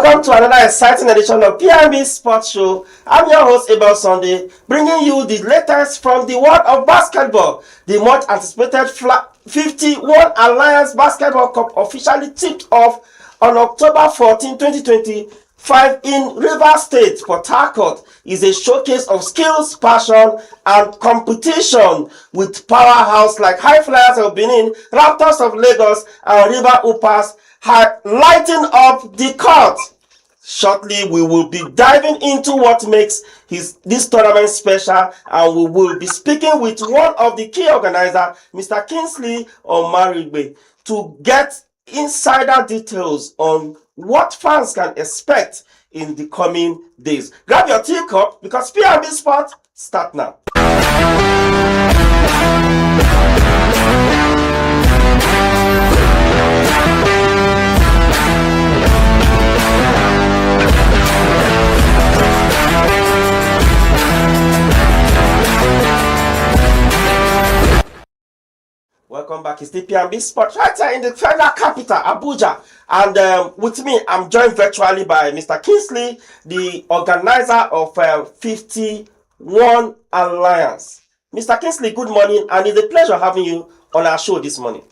Welcome to another exciting edition of PNB Sports Show. I'm your host, Abel Sunday, bringing you the latest from the world of basketball. The much anticipated 51 Alliance Basketball Cup officially tipped off on October 14, 2025 in Rivers State. Port Harcourt is a showcase of skills, passion, and competition with powerhouse like High Flyers of Benin, Raptors of Lagos, and River Hoopers lighting up the court. Shortly, we will be diving into what makes this tournament special, and we will be speaking with one of the key organizers, Mr. Kingsley Omarigbe, to get insider details on what fans can expect in the coming days. Grab your teacup because PNB Sport start now. Welcome back. It's the PNB Sport right here in the federal capital, Abuja. And with me, I'm joined virtually by Mr. Kingsley, the organizer of 51 Alliance. Mr. Kingsley, good morning, and it's a pleasure having you on our show this morning.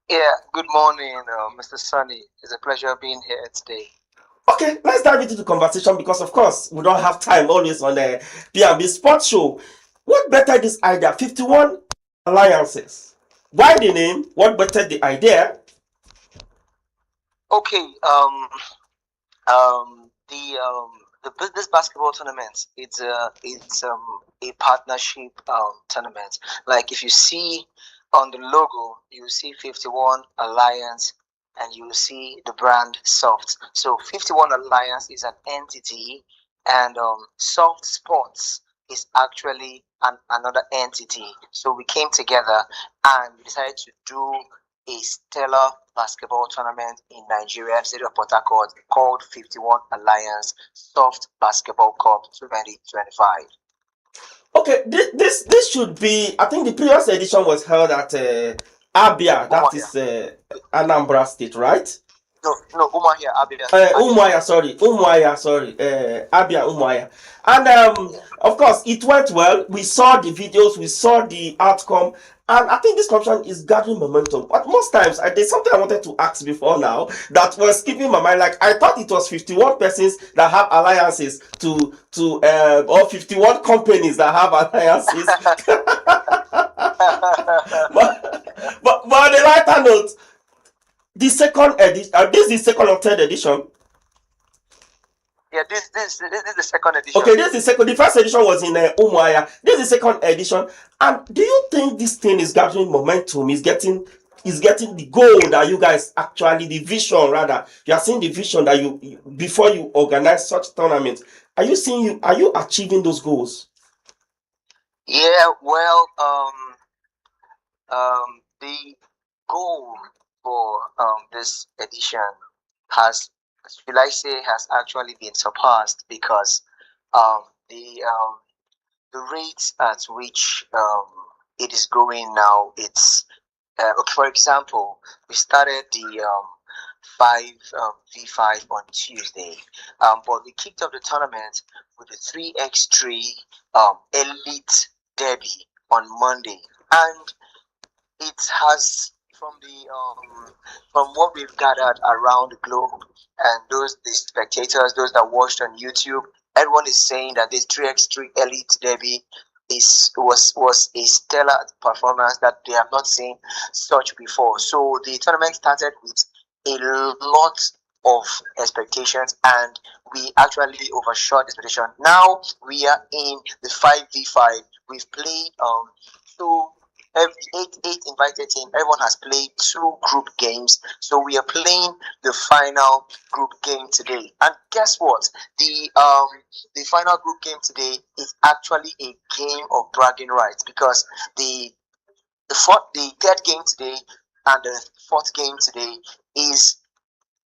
Yeah, good morning, Mr. Sunny. It's a pleasure being here today. Okay, let's dive into the conversation because, of course, we don't have time always on the PNB Sports Show. What bettered this idea? 51 alliances. Why the name? What bettered the idea? Okay, this basketball tournament, it's a partnership tournament. Like if you see on the logo, you see 51 Alliance, and you see the brand Soft. So 51 Alliance is an entity, and Soft Sports is actually another entity. So we came together and we decided to do a stellar basketball tournament in Nigeria, city of Port Harcourt, called 51 Alliance Soft Basketball Cup 2025. Okay, this should be. I think the previous edition was held at Abia, that is Anambra State, right? No, Umuahia, Abia. Umuahia, sorry. Abia, Umuahia. And of course, it went well. We saw the videos, we saw the outcome, and I think this competition is gathering momentum. But most times, there's something I wanted to ask before now that was keeping my mind. Like, I thought it was 51 persons that have alliances or 51 companies that have alliances. but on a lighter note, the second edition, this is the second or third edition? Yeah, this is the second edition. Okay, this is the second. The first edition was in Umuahia. This is the second edition. And do you think this thing is gathering momentum? Is getting the goal that you guys actually, the vision rather, you are seeing the vision that you before you organize such tournaments. Are you achieving those goals? Yeah, well, the goal for this edition has actually been surpassed because the rates at which it is growing now, it's for example, we started the 5v5 on Tuesday, but we kicked off the tournament with the 3x3 elite derby on Monday, and it has, from what we've gathered around the globe, and the spectators, those that watched on YouTube, everyone is saying that this 3x3 elite derby was a stellar performance that they have not seen such before. So the tournament started with a lot of expectations, and we actually overshot expectation. Now we are in the 5v5. We've played eight invited teams. Everyone has played 2 group games, so we are playing the final group game today. And guess what? The final group game today is actually a game of bragging rights, because the third game today and the fourth game today is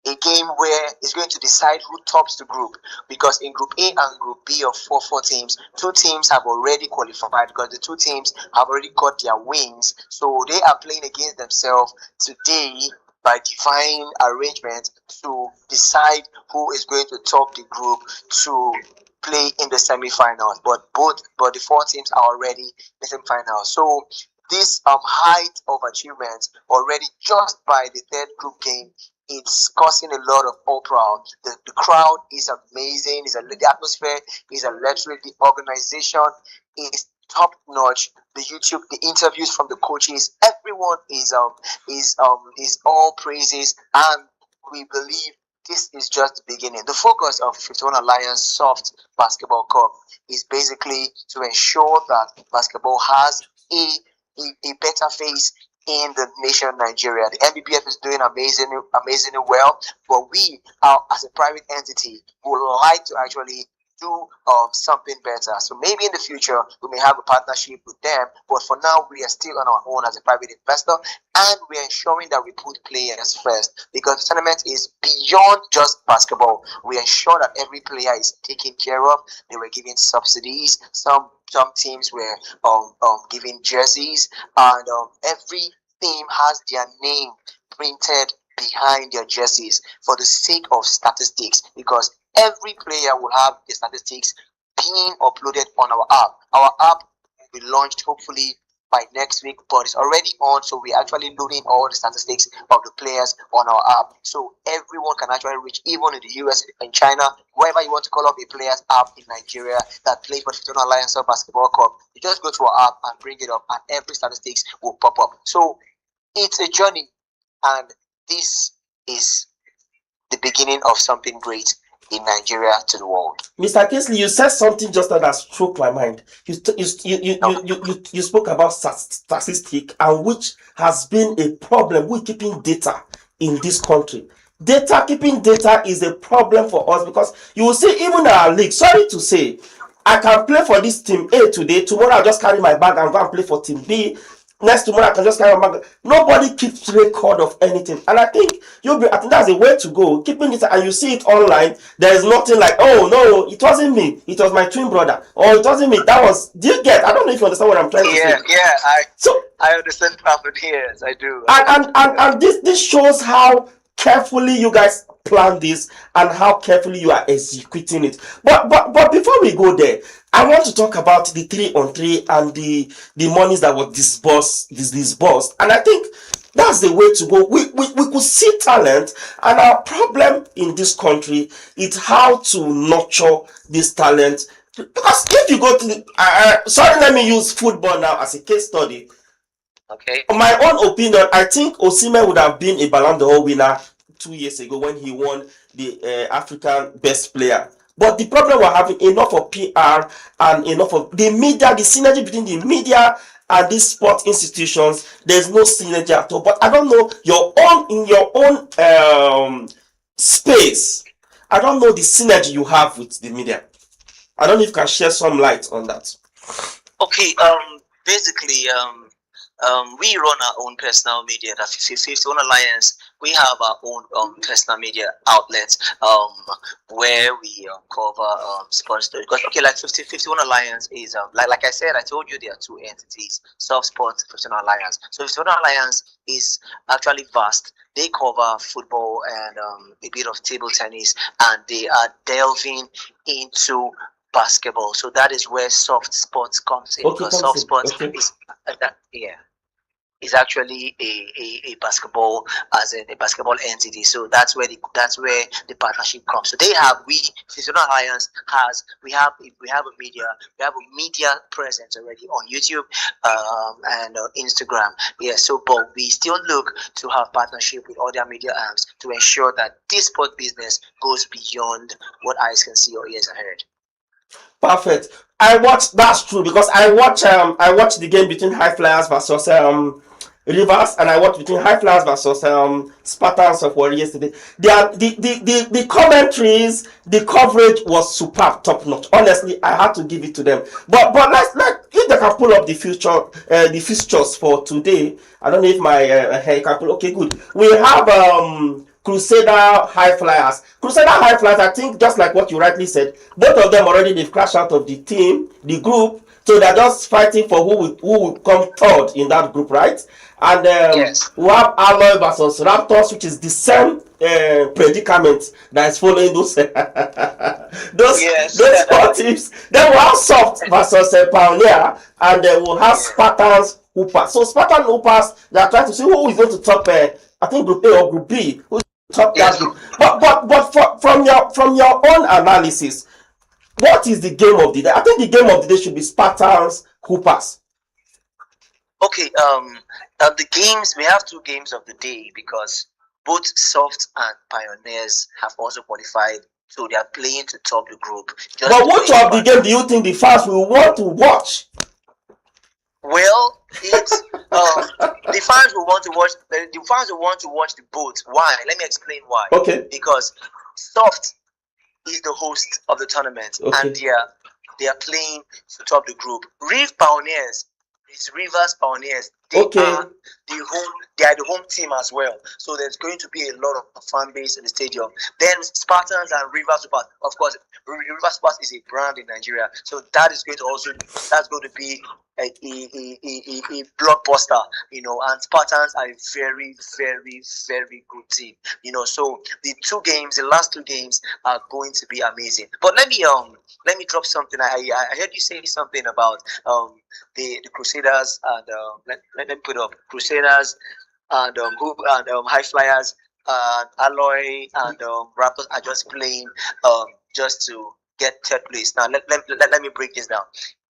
a game where it's going to decide who tops the group, because in Group A and Group B of four teams, 2 teams have already qualified because the 2 teams have already got their wins, so they are playing against themselves today by divine arrangement to decide who is going to top the group to play in the semi-finals. But the four teams are already in the semi-finals. So this height of achievement already just by the third group game, it's causing a lot of uproar. The crowd is amazing. The atmosphere is electric. The organization is top notch. The YouTube, the interviews from the coaches, everyone is all praises, and we believe this is just the beginning. The focus of 51 Alliance Soft Basketball Cup is basically to ensure that basketball has a better face in the nation of Nigeria. The NBBF is doing amazingly well, but we are, as a private entity, would like to actually do something better. So maybe in the future we may have a partnership with them, but for now we are still on our own as a private investor, and we are ensuring that we put players first, because the tournament is beyond just basketball. We ensure that every player is taken care of. They were given subsidies. Some teams were giving jerseys, and every team has their name printed behind their jerseys for the sake of statistics, because every player will have the statistics being uploaded on our app. Our app will be launched hopefully by next week, but it's already on, so we're actually loading all the statistics of the players on our app, so everyone can actually reach, even in the US and China, wherever you want to call up a player's app in Nigeria that plays for the 51 Alliance of Basketball Cup. You just go to our app and bring it up, and every statistics will pop up. So it's a journey, and this is the beginning of something great in Nigeria to the world. Mr. Kingsley, you said something just now that struck my mind. You spoke about statistics, and which has been a problem with keeping data in this country. Keeping data is a problem for us, because you will see even our league. Sorry to say, I can play for this team A today. Tomorrow I'll just carry my bag and go and play for team B. Next tomorrow I can just carry my bag. Nobody keeps record of anything, and I think that's a way to go. Keeping it, and you see it online. There is nothing like, oh no, it wasn't me, it was my twin brother, or it wasn't me. That was. Do you get? I don't know if you understand what I'm trying to say. I understand perfect. Yes, I do. And this shows how carefully you guys plan this and how carefully you are executing it. But before we go there, I want to talk about the 3-on-3 and the monies that were disbursed. And I think that's the way to go. We could see talent, and our problem in this country is how to nurture this talent. Because if you go to let me use football now as a case study. Okay. In my own opinion, I think Osimhen would have been a Ballon d'Or winner 2 years ago when he won the African Best Player. But the problem we're having, enough of PR and enough of the media, the synergy between the media and these sports institutions, there's no synergy at all. But I don't know in your own space, I don't know the synergy you have with the media. I don't know if you can share some light on that. Okay, basically, we run our own personal media. That 51 Alliance, we have our own personal media outlets where we cover sports stories. Because like 51 Alliance is like I said, I told you there are two entities: Soft Sports, 51 Alliance. So 51 Alliance is actually vast. They cover football and a bit of table tennis, and they are delving into basketball. So that is where Soft Sports comes in, because Soft Sports is actually a basketball, as in a basketball entity. So that's where the partnership comes. So 51 Alliance we have a media presence already on YouTube and Instagram. Yeah. So but we still look to have partnership with other media arms to ensure that this sport business goes beyond what eyes can see or ears are heard. Perfect. That's true, because I watched the game between High Flyers versus Rivers, and I watched between High Flyers versus Spartans of Warrior yesterday. The commentaries, the coverage was superb, top notch. Honestly, I had to give it to them. But let's if they can pull up the fixtures for today. I don't know if my hair can pull. Okay, good. We have Crusader High Flyers. I think, just like what you rightly said, both of them already, they've crashed out of the group. So they're just fighting for who will come third in that group, right? And Yes. we have Alloy versus Raptors, which is the same predicament that is following those Yes. those four teams. Then we have Soft versus Pioneer, and then we'll have Yeah. Spartans Hoopers. So Spartan Hoopers, they are trying to see who is going to top. I think Group A or Group B, who is going to top that Yes. group. But from your own analysis, what is the game of the day? I think the game of the day should be Spartans Hoopers. Okay. The games, we have two games of the day because both Soft and Pioneers have also qualified, so they are playing to top the group. Just But which playing of the game do you think the fans will want to watch? Well, it's the fans will want to watch. The fans will want to watch the both. Why? Let me explain why. Okay. Because Soft is the host of the tournament, Okay. and they are playing to top the group. Reef Pioneers, it's Rivers Pioneers. They Okay. are the home team as well. So there's going to be a lot of fan base in the stadium. Then Spartans and Rivers Super, of course, Rivers Super is a brand in Nigeria. So that's going to be a blockbuster, and Spartans are a very, very, very good team, so the last two games are going to be amazing. But let me drop something. I heard you say something about the Crusaders, and let me put up Crusaders and High Flyers and Alloy and Raptors are just playing just to get third place. Now let me break this down.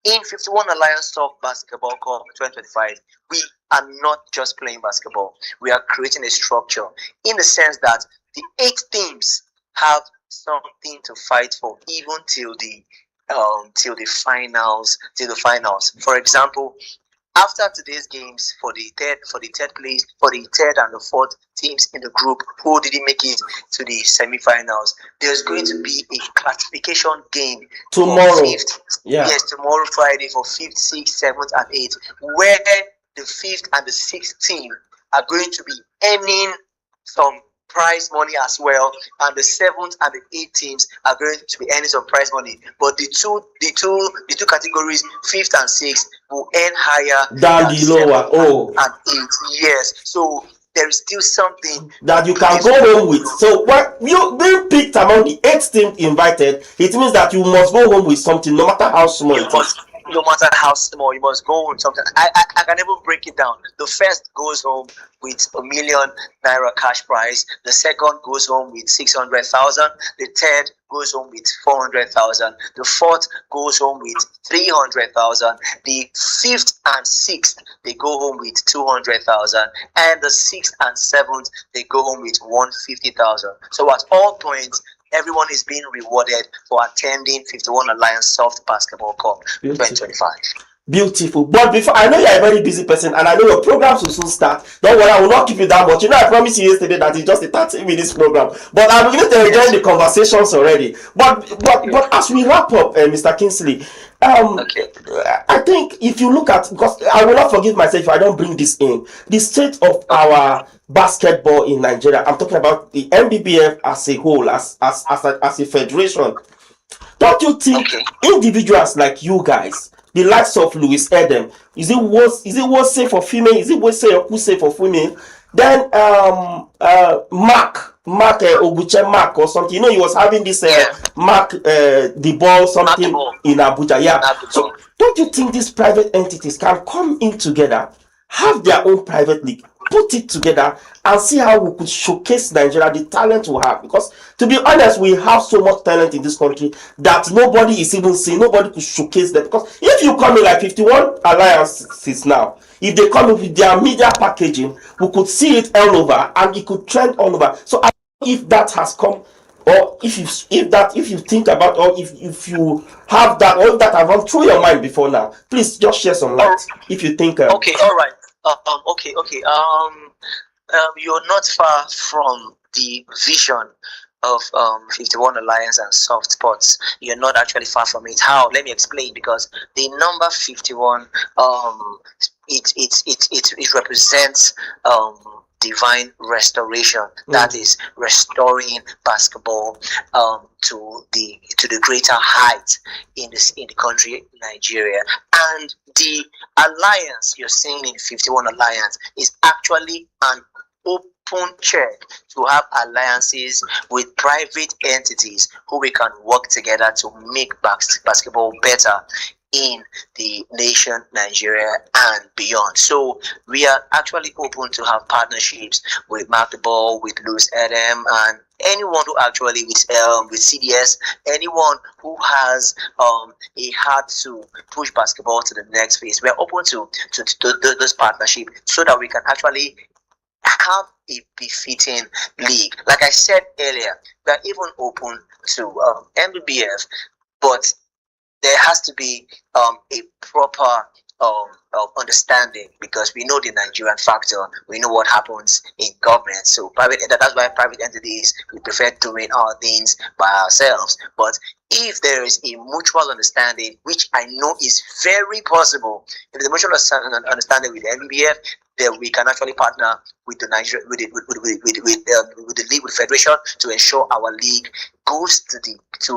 In 51 Alliance Soft Basketball Cup 2025, we are not just playing basketball. We are creating a structure in the sense that the 8 teams have something to fight for, even till the finals. For example, after today's games, for the third and the fourth teams in the group who didn't make it to the semi-finals, there's going to be a classification game Tomorrow. for fifth. Yeah. Yes, tomorrow Friday for 5th, 6th, 7th, and 8th, where the 5th and the 6th team are going to be earning some prize money as well, and the 7th and the 8th teams are going to be earning some prize money. But the two categories, 5th and 6th, will earn higher than the lower. 7th and 8th. Yes, so there is still something that you can go home with. So when you being picked among the 8 teams invited, it means that you must go home with something, no matter how small it is. No matter how small, you must go with something. I can even break it down. The first goes home with ₦1 million cash prize. The second goes home with 600,000. The third goes home with 400,000. The fourth goes home with 300,000. The 5th and 6th, they go home with 200,000. And the 6th and 7th, they go home with 150,000. So at all points, everyone is being rewarded for attending 51 Alliance Soft Basketball Cup 2025. Beautiful. But before, I know you're a very busy person, and I know your programs will soon start. Don't worry, I will not keep you that much. I promised you yesterday that it's just a 30-minute program. But I'm beginning to enjoy the conversations already. But as we wrap up, Mr. Kingsley, Okay. I think if you look at, because I will not forgive myself if I don't bring this in, the state of our basketball in Nigeria. I'm talking about the NBBF as a whole, as a federation. Don't you think individuals like you guys, the likes of Louis Edem, is it worth say for female? Is it worth say who say for female? Then Mark Oguche Mark or something. He was having this Mark the ball something in Abuja. Yeah. So don't you think these private entities can come in together, have their own private league, put it together, and see how we could showcase Nigeria, the talent we have? Because to be honest, we have so much talent in this country that nobody is even seeing, nobody could showcase them. Because if you come in like 51 alliances now, if they come in with their media packaging, we could see it all over and it could trend all over. So I don't know if that has come, or if you think about, or if you have that, or if that have gone through your mind before now, please just share some light. If you think okay, all right. Okay. You're not far from the vision of 51 Alliance and Soft Sports. You're not actually far from it. How? Let me explain. Because the number 51, it represents divine restoration, that is restoring basketball to the greater height in the country Nigeria. And the alliance you're seeing in 51 Alliance is actually an open check to have alliances with private entities who we can work together to make basketball better in the nation Nigeria and beyond. So we are actually open to have partnerships with Mark the Ball, with Louis Adam, and anyone who actually with CDS, anyone who has a heart to push basketball to the next phase. We are open to this partnership so that we can actually have a befitting league. Like I said earlier, we are even open to MBBF, but there has to be a proper understanding, because we know the Nigerian factor, we know what happens in government. So that's why private entities, we prefer doing our things by ourselves. But if there is a mutual understanding, which I know is very possible, if there's a mutual understanding with the NBBF, then we can actually partner with the Nigeria with the league, with federation, to ensure our league goes to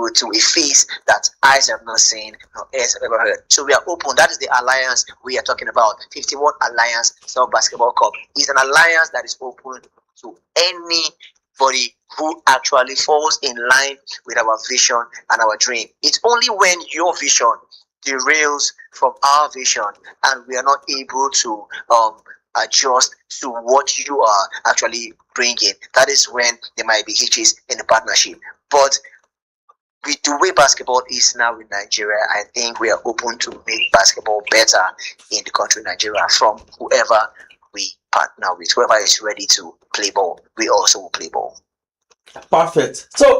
a phase that eyes have not seen, nor ears have ever heard. So we are open. That is the alliance we are talking about. 51 Alliance South Basketball Cup is an alliance that is open to anybody who actually falls in line with our vision and our dream. It's only when your vision derails from our vision and we are not able to adjust to what you are actually bringing, that is when there might be hitches in the partnership. But with the way basketball is now in Nigeria, I think we are open to make basketball better in the country Nigeria from whoever we partner with. Whoever is ready to play ball, we also will play ball. Perfect. So,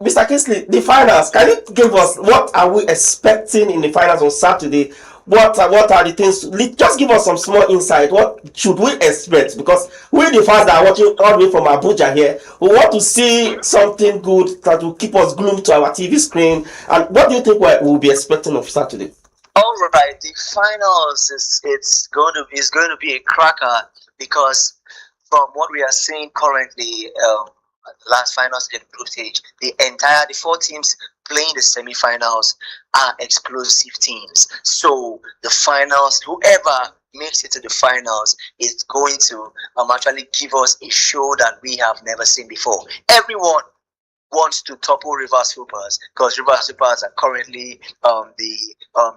Mr. Kingsley, the finals, can you give us what are we expecting in the finals on Saturday? What are the things? Just give us some small insight. What should we expect? Because we, the fans that are watching all the way from Abuja here, we want to see something good that will keep us glued to our TV screen. And what do you think we'll be expecting of Saturday? All right, the finals is going to be a cracker, because from what we are seeing currently, last finals in the group stage, the 4 teams playing the semi-finals are explosive teams. So the finals, whoever makes it to the finals is going to actually give us a show that we have never seen before. Everyone wants to topple Rivers Hoopers, because Rivers Hoopers are currently the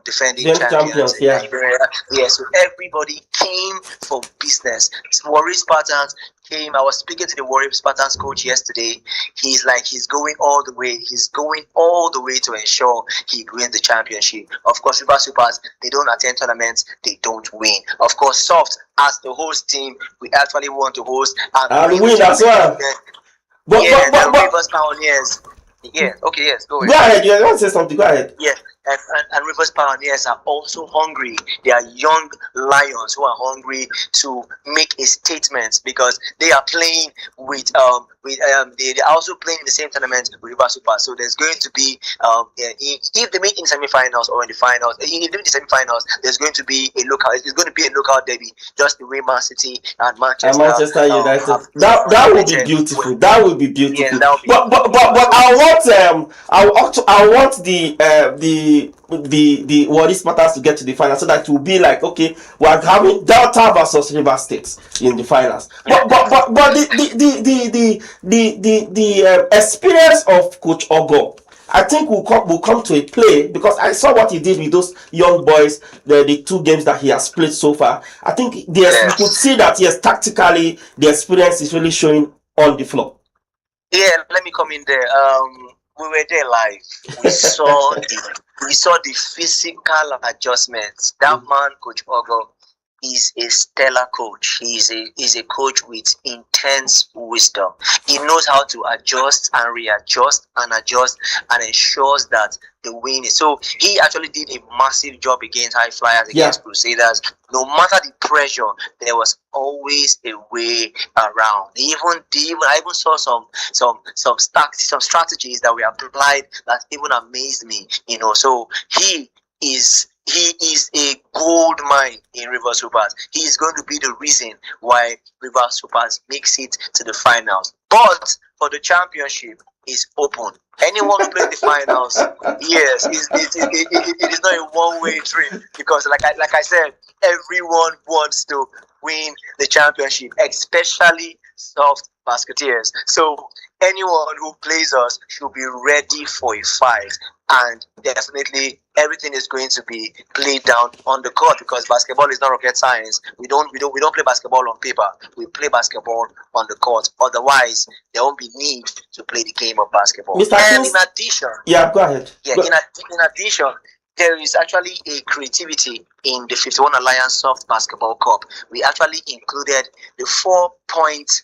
defending champions in Nigeria. Yeah, so everybody came for business. Warrior Spartans came. I was speaking to the Warrior Spartans coach yesterday. He's going all the way. He's going all the way to ensure he wins the championship. Of course, Rivers Hoopers, they don't attend tournaments, they don't win. Of course, Soft, as the host team, we actually want to host and win as well. But Rivers Pioneers. Yeah, okay, yes, go ahead. Go ahead, you want to say something, go ahead. Yeah, and Rivers Pioneers are also hungry. They are young lions who are hungry to make a statement, because they are playing they're also playing in the same tournament with Rivers Super. So there's going to be if they meet in semi-finals or in the finals, if they meet in the semi-finals, there's going to be a local. It's going to be a local derby, just the way Man City and Manchester United. That would be beautiful. That would be beautiful. Yeah, but I want the Warrior Spartans to get to the final, so that it will be like, okay, we're having Delta versus River State in the finals. But the experience of Coach Ogo, I think will come to a play, because I saw what he did with those young boys, the 2 games that he has played so far. I think you could see that, yes, tactically the experience is really showing on the floor. Yeah, let me come in there. We were there live. We saw the physical adjustments. That man, Coach Ogo, is a stellar coach. He's a coach with intense wisdom. He knows how to adjust and readjust and adjust and ensures that the win is. So he actually did a massive job against High Flyers, against Crusaders. No matter the pressure, there was always a way around. I even saw some strategies that were applied that even amazed me. So he is he is a gold mine in Rivers Hoopers. He is going to be the reason why Rivers Hoopers makes it to the finals. But for the championship, is open. Anyone who plays the finals, yes, it is not a one-way trip, because like I said, everyone wants to win the championship, especially soft basketeers. So anyone who plays us should be ready for a fight, and definitely everything is going to be played down on the court, because basketball is not rocket science. We don't play basketball on paper. We play basketball on the court. Otherwise, there won't be need to play the game of basketball. Mr. And Kings, in addition, yeah, go ahead. yeah, in addition, there is actually a creativity in the 51 Alliance Soft Basketball Cup. We actually included the 4-point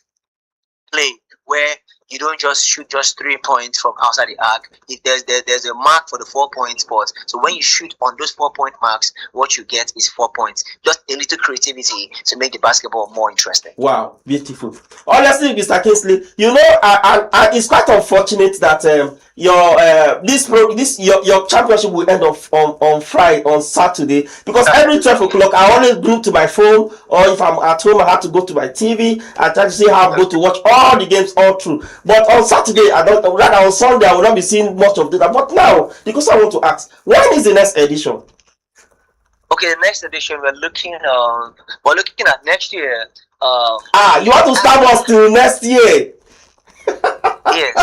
play, where you don't just shoot just 3 points from outside the arc. There's a mark for the 4-point spot. So when you shoot on those 4-point marks, what you get is 4 points. Just a little creativity to make the basketball more interesting. Wow, beautiful. Honestly, Mr. Kingsley, you know, it's quite unfortunate that your championship will end up on Saturday, because every 12 o'clock I always glued to my phone, or if I'm at home I have to go to my TV and try to see how I'm going to watch all the games all through. But on Saturday, rather on Sunday, I will not be seeing much of that. But now, because I want to ask, when is the next edition? Okay, the next edition we're looking at next year. You want to start us till next year? Yes.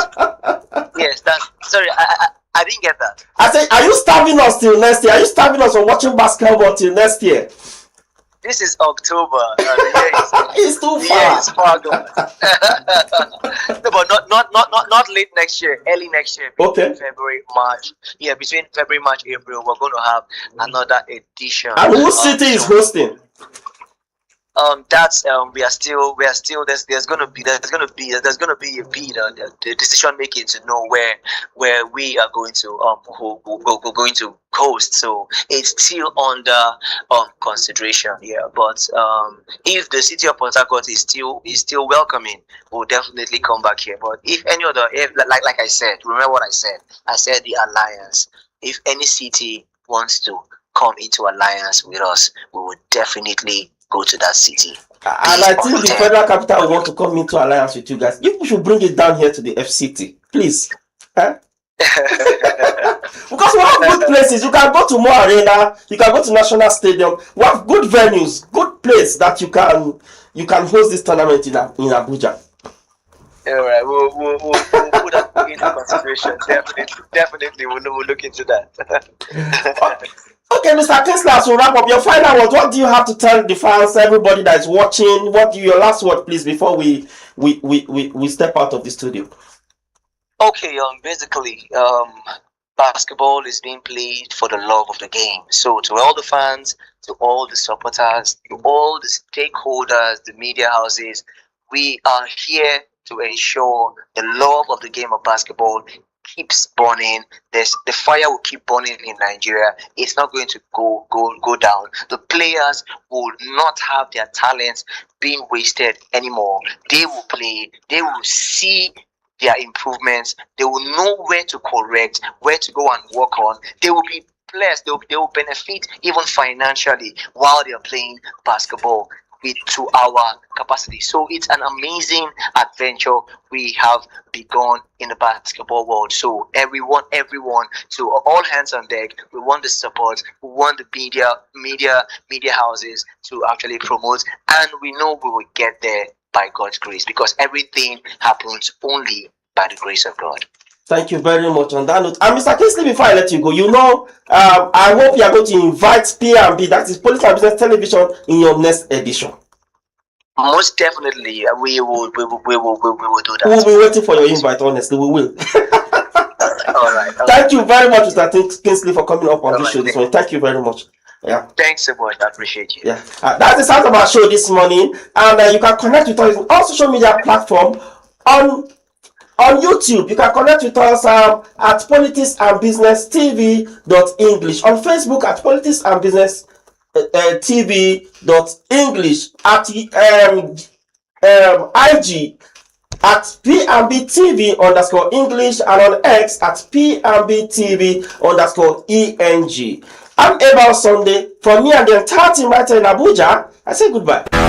Sorry, I didn't get that. I said, are you starving us till next year? Are you starving us from watching basketball till next year? This is October. It's too far. Yeah, it's far gone. No, but not late next year. Early next year. Okay. February, March. Yeah, between February, March, April, we're going to have another edition. And whose city is hosting? That's we are still there's gonna be a bid, the decision making to know where we are going to going to host. So it's still under consideration here. But if the city of Port Harcourt is still welcoming, we'll definitely come back here. But if any other, like I said, remember what I said the alliance. If any city wants to come into alliance with us, we would definitely go to that city. And I think the federal capital will want to come into alliance with you guys. You should bring it down here to the FCT, please. Because we have good places. You can go to Mo Arena, you can go to National Stadium. We have good venues, good place that you can host this tournament in Abuja. All right, we'll put that into consideration. Definitely, we'll look into that. Okay, Mr. Kingsley, as we wrap up, your final word. What do you have to tell the fans, everybody that is watching? Your last word, please, before we step out of the studio? Okay, basically, basketball is being played for the love of the game. So to all the fans, to all the supporters, to all the stakeholders, the media houses, we are here to ensure the love of the game of basketball keeps burning. The fire will keep burning in Nigeria. It's not going to go down. The players will not have their talents being wasted anymore. They will play. They will see their improvements. They will know where to correct, where to go and work on. They will be blessed. They will benefit even financially while they are playing basketball to our capacity. So it's an amazing adventure we have begun in the basketball world. So everyone, to all hands on deck. We want the support. We want the media houses to actually promote, and we know we will get there by God's grace, because everything happens only by the grace of God. Thank you very much on that note. And Mr. Kingsley, before I let you go, I hope you are going to invite P&B, that is Politics and Business Television, in your next edition. Most definitely, we will do that. We'll be waiting for your invite. Honestly, we will. All right. Thank you very much, Mr. Kingsley, for coming up on this show this morning. Thank you very much. Yeah. Thanks so much. I appreciate you. Yeah. That's the sound of our show this morning, and you can connect with us on all social media platforms on YouTube. You can connect with us at Politics and Business TV.English, on Facebook at Politics and Business TV.English, at IG at PNB TV_English, and on X at PNB TV_ENG. I'm Abel Sunday. From me and the entire team right here in Abuja, I say goodbye.